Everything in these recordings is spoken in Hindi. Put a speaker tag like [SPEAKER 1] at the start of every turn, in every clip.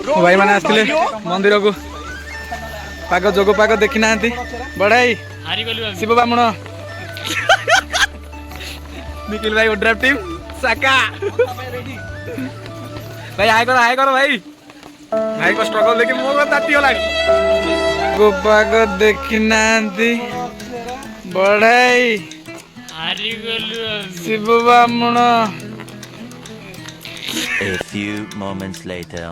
[SPEAKER 1] भाई मैंने आसते मंदिर को पाग जोग पाग देखी ना बढ़ाई शिव बामण निखिल भाई ओड्राफ टीम साका भाई हाय करो भाई को स्ट्रगल देखि मो ताती होला गो पाग देखी ना बढ़ाई शिव बामण
[SPEAKER 2] A few moments later.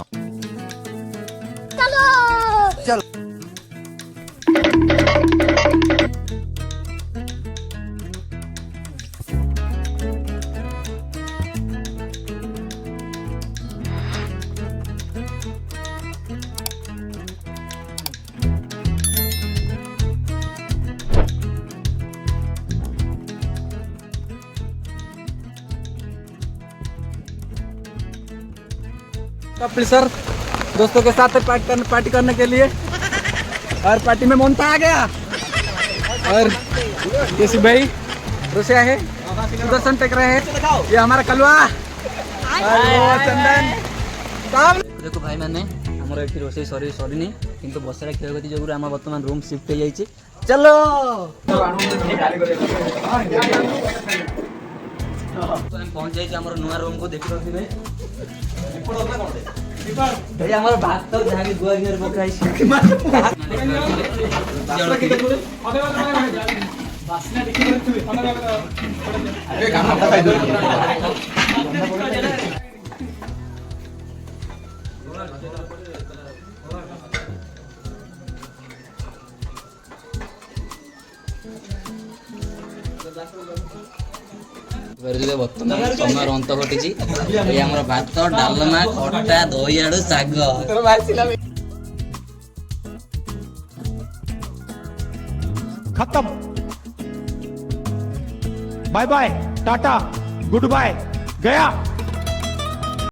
[SPEAKER 1] Kapil sir दोस्तों के साथ पार्टी करने के लिए और पार्टी में मोन्टा आ गया और केसी भाई रुसिया है सुदर्शन टेक रहे हैं ये हमारा कलवा चंदन
[SPEAKER 3] देखो भाई मैंने आमर ये रोसे सरी नहीं किंतु बसरा क्षयगति जो आम बर्तमान रूम शिफ्ट हो जाइए चलो पहुंच जाइए आम नुआ रूम को देखी रखिए भाई हमारा भात तो जहाँ भी गुआ गिर पकाई बर्तमान समय अंत घटी भात डालमा खटा दही आड़ू शाग
[SPEAKER 4] खत्म bye bye tata goodbye गया।